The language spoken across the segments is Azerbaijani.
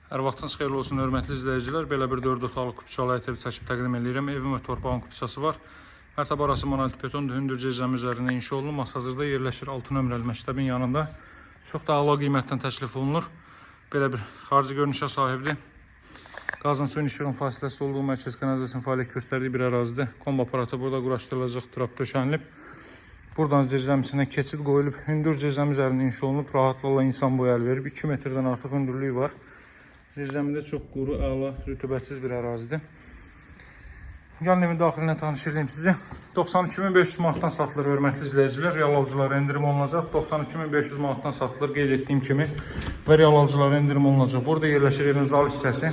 Hər vaxtınız xeyirli olsun, hörmətli izləyicilər. Belə bir 4 otaqlı kupçalı ev çəkib təqdim edirəm. Evim və torpağın kupçası var. Mərtəbə arası monolit betondur, hündür cəzəm üzərində inşa olunur. Hazırda yerləşir 6 nömrəli məktəbin yanında. Çox da əla qiymətdən təklif olunur. Belə bir xarici görünüşə sahibdir. Qazın suyun işığın fasiləsi olduğu mərkəz kanalizasiyanın fəaliyyət göstərdiyi bir ərazidir. Kombi aparatı burada quraşdırılacaq, trap döşənilib. Buradan zirzəmisinə keçid qoyulub, hündür zirzəm üzərində inşa olunub. Rahatlıqla insan boyu əl verib. 2 metrdən artıq hündürlüyü var. Zirzəmində çox quru, əla, rütubətsiz bir ərazidir. Gəlin evin daxilinə tanış edeyim sizi. 92.500 manatdan satılır, hörmətli izləyicilər. Real alıcılara endirim olunacaq. 92.500 manatdan satılır, qeyd etdiyim kimi. Və real alıcılara endirim olunacaq. Burada yerləşir evin zal hissəsi.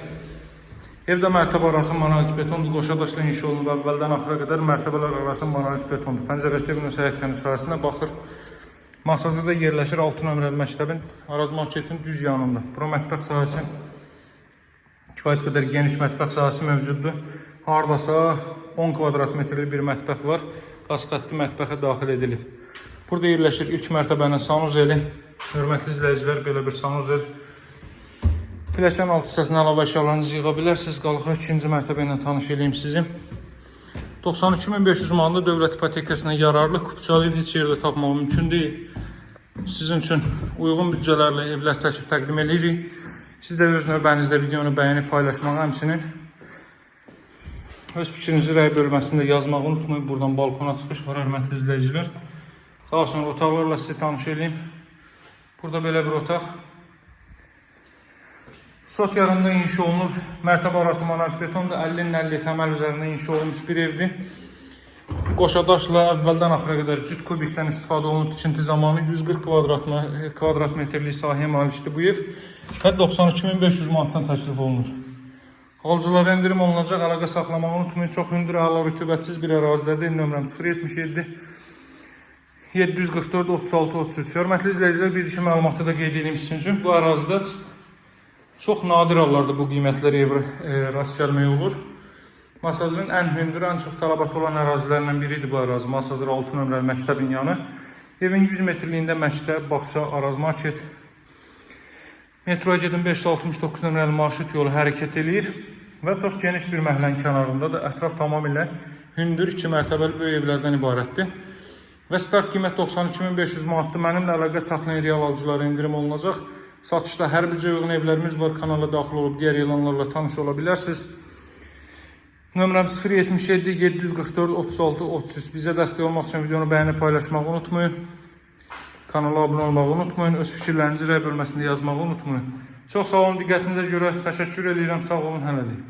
Evdə mərtəbə arası monolit betondur. Qoşa daşla inşa olunub. Əvvəldən axıra qədər mərtəbələr arası monolit betondur. Pəncərəsi evin həyət kənarına baxır. Masasında yerləşir 6 nömrəli məktəbin Araz marketin düz yanında. Bura mətbəx sahəsi kifayət qədər geniş mətbəx sahəsi mövcuddur. Hardasa 10 kvadrat metrlik bir mətbəx var. Qaz xətti mətbəxə daxil edilib. Burada yerləşir ilk mərtəbənin sanuzeli. Hörmətli izləyicilər, belə bir sanuzel. Pilləkən alt hissəsinə əlavə əşyalarınızı yığa bilərsiniz. Qalxa 2-ci mərtəbə ilə tanış edeyim sizi. 92.500 manatlı dövlət ipotekasına yararlı kupçalı ev heç yerdə tapmaq mümkün deyil. Sizin üçün uyğun büdcələrlə evlər çəkib təqdim edirik. Siz də öz növbənizdə videonu bəyənib paylaşmağı, həmçinin öz fikrinizi rəy bölməsində yazmağı unutmayın. Buradan balkona çıxış var, hörmətli izləyicilər. Daha sonra otaqlarla sizi tanış edeyim. Burada belə bir otaq. Sot yarımda inşa olunub. Mərtəbə arası monolit betondur. 50'nin 50 təməl üzərində inşa olunmuş bir evdir. Qoşa daşla əvvəldən axıra qədər cüt kubikdən istifadə olunub. Tikinti zamanı 140 kvadrat metrlik sahəyə malikdir bu ev. Və 92.500 manatdan təklif olunur. Alıcılara endirim olunacaq. Əlaqə saxlamağı unutmayın. Çox hündür, əla, rütubətsiz bir ərazidədir. Nömrəm 077 744 36 33. Hörmətli izləyicilər, bir iki məlumatı da qeyd edeyim sizin üçün. Bu ərazidə çox nadir hallarda bu qiymətlərə rast gəlmək olur. Masazırın ən hündür, ən çox tələbat olan ərazilərindən biridir bu ərazi. Masazır 6 nömrəli məktəbin yanı. Evin 100 metrliyində məktəb, bağça, Araz market. Metroya gedin 569 nömrəli marşrut yolu hərəkət edir. Və çox geniş bir məhəllənin kənarında da ətraf tamamilə hündür 2 mərtəbəli böyük evlərdən ibarətdir. Və start qiymət 92.500 manatdır. Mənimlə əlaqə saxlayan real alıcılara endirim olunacaq. Satışda hər bircə uyğun evlərimiz var. Kanala daxil olub digər elanlarla tanış ola bilərsiniz. Nömrəm 077 744 36 33. Bizə dəstək olmaq üçün videonu bəyənib paylaşmağı unutmayın. Kanala abunə olmağı unutmayın. Öz fikirlərinizi rəy bölməsində yazmağı unutmayın. Çox sağ olun, diqqətinizə görə təşəkkür edirəm. Sağ olun, hələlik.